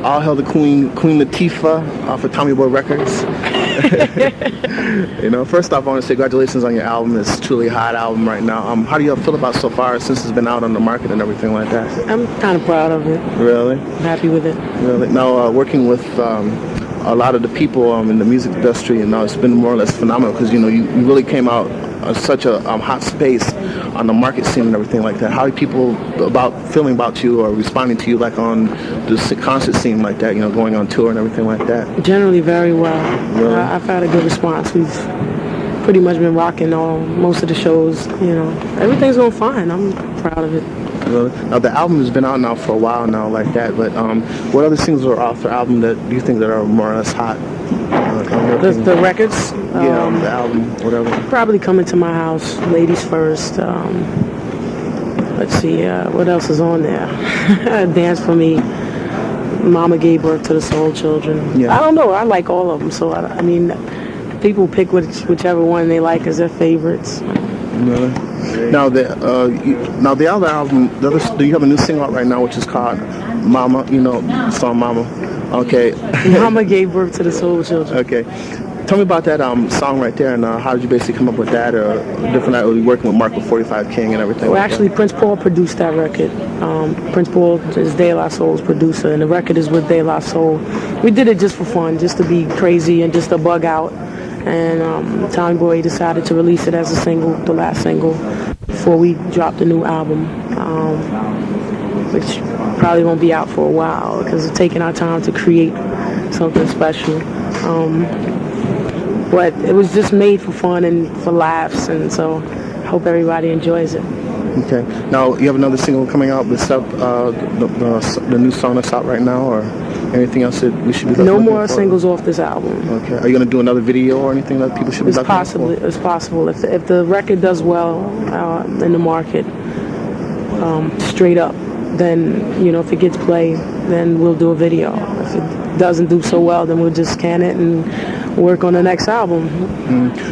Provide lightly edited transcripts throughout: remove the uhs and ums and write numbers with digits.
All hail the Queen Latifah off of Tommy Boy Records. First off, I want to say congratulations on your album. It's truly a hot album right now. How do you feel about it so far since it's been out on the market and everything like that? I'm kind of proud of it. Really? I'm happy with it. Really? Now, working with a lot of the people in the music industry, and it's been more or less phenomenal because you really came out such a hot space on the market scene and everything like that. How are people feeling about you or responding to you like on the concert scene like that, going on tour and everything like that? Generally very well. Really? I've had a good response. We've pretty much been rocking most of the shows. Everything's going fine. I'm proud of it. Really? Now the album has been out now for a while now like that, but what other singles are off the album that you think that are more or less hot? The records? The album, whatever. Probably Coming to My House, Ladies First. Let's see, what else is on there? Dance for Me, Mama Gave Birth to the Soul Children. Yeah. I don't know, I like all of them, so I mean, people pick whichever one they like as their favorites. Really? Now the other album, do you have a new single out right now which is called Mama, the song Mama? Okay. Mama Gave Birth to the Soul Children. Okay. Tell me about that song right there, and how did you basically come up with that, or different? Were you working with Marco 45 King and everything? Well, like actually, that? Prince Paul produced that record. Prince Paul is De La Soul's producer, and the record is with De La Soul. We did it just for fun, just to be crazy and just to bug out. And Tommy Boy decided to release it as a single, the last single, before we dropped the new album, which probably won't be out for a while because we're taking our time to create something special. But it was just made for fun and for laughs, and so I hope everybody enjoys it. Okay. Now, you have another single coming out besides the new song that's out right now, or anything else that we should be looking for? No more singles off this album. Okay. Are you going to do another video or anything that people should be looking for? It's possible. If the record does well in the market, straight up, then, if it gets played, then we'll do a video. If it doesn't do so well, then we'll just scan it and work on the next album.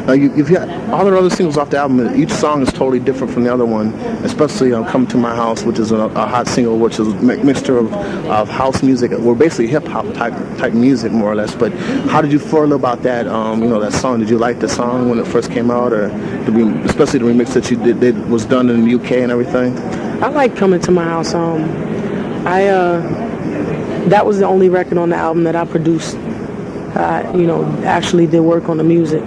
Now, you've got all the other singles off the album. Each song is totally different from the other one, especially Come to My House, which is a hot single, which is a mixture of house music. We're basically hip-hop type music, more or less. But how did you feel about that, that song? Did you like the song when it first came out, or especially the remix that you did was done in the UK and everything? I like Coming to My House. That was the only record on the album that I produced. Actually did work on the music.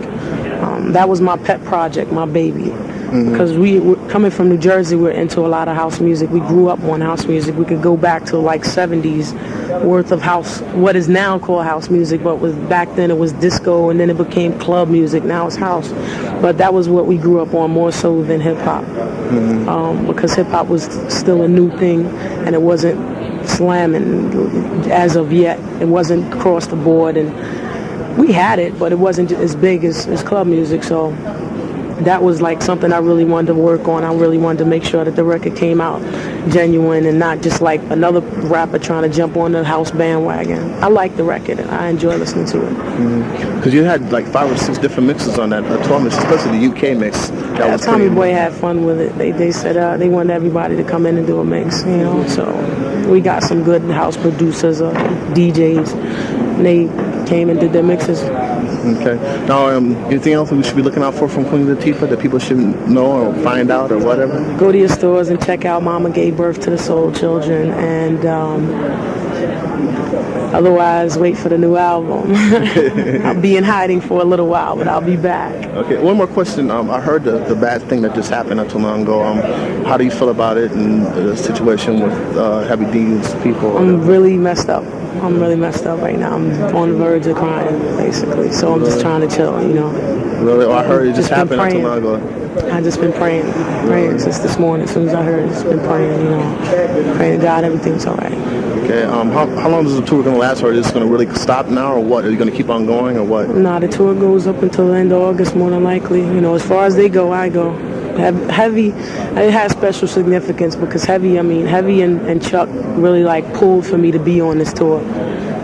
That was my pet project, my baby. Because we were coming from New Jersey, we're into a lot of house music. We grew up on house music. We could go back to like 70s worth of house, what is now called house music, but back then it was disco, and then it became club music. Now it's house. But that was what we grew up on more so than hip hop, because hip hop was still a new thing, and it wasn't slamming as of yet. It wasn't across the board, and we had it, but it wasn't as big as club music. So that was like something I really wanted to work on. I really wanted to make sure that the record came out genuine and not just like another rapper trying to jump on the house bandwagon. I like the record, and I enjoy listening to it. Because you had like 5 or 6 different mixes on that 12 mix, especially the UK mix. That was Tommy Boy had fun with it. They said they wanted everybody to come in and do a mix, so we got some good house producers, DJs, and they came and did their mixes. Okay. Now, anything else we should be looking out for from Queen Latifah that people should know or find out or whatever? Go to your stores and check out Mama Gave Birth to the Soul Children, and otherwise wait for the new album. I'll be in hiding for a little while, but I'll be back. Okay. One more question. I heard the bad thing that just happened not too long ago. How do you feel about it and the situation with Heavy D's people? I'm really messed up. Right now. I'm on the verge of crying, basically. So I'm just trying to chill, Really? Oh, I heard it just happened not too long ago. I've just been praying since this morning. As soon as I heard it, just been praying, praying to God everything's all right. Okay. How long is the tour going to last, or is this going to really stop now, or what? Are you going to keep on going, or what? Nah, the tour goes up until the end of August, more than likely. As far as they go, I go. Heavy, it has special significance because Heavy and Chuck really like pulled for me to be on this tour.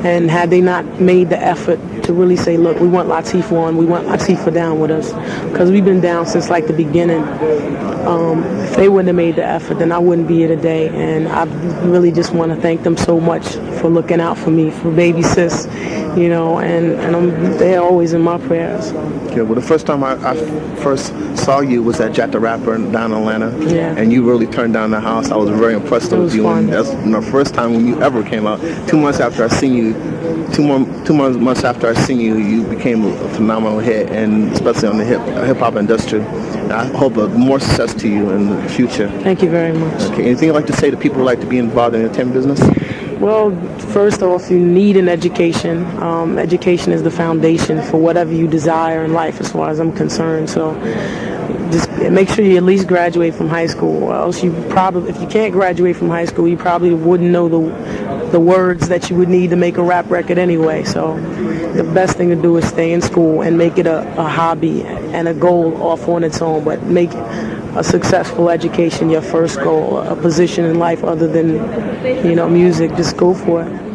And had they not made the effort to really say, look, we want Latifah on, we want Latifah down with us, because we've been down since like the beginning. If they wouldn't have made the effort, then I wouldn't be here today. And I really just want to thank them so much for looking out for me, for baby sis, you know, and they're always in my prayers. Yeah, well, the first time I first saw you was at Jack the Rapper down in Atlanta, Yeah. and you really turned down the house. I was very impressed with you. fun. And that's the first time when you ever came out. 2 months after I seen you, months after I seen you, you became a phenomenal hit, and especially on the hip hop industry. And I hope more success to you in the future. Thank you very much. Okay, anything you'd like to say to people who like to be involved in the entertainment business? Well, first off, you need an education. Education is the foundation for whatever you desire in life, as far as I'm concerned. So just make sure you at least graduate from high school, or else you probably, if you can't graduate from high school, you probably wouldn't know the words that you would need to make a rap record anyway. So the best thing to do is stay in school and make it a hobby and a goal off on its own, but make a successful education your first goal, a position in life other than, music. Just go for it.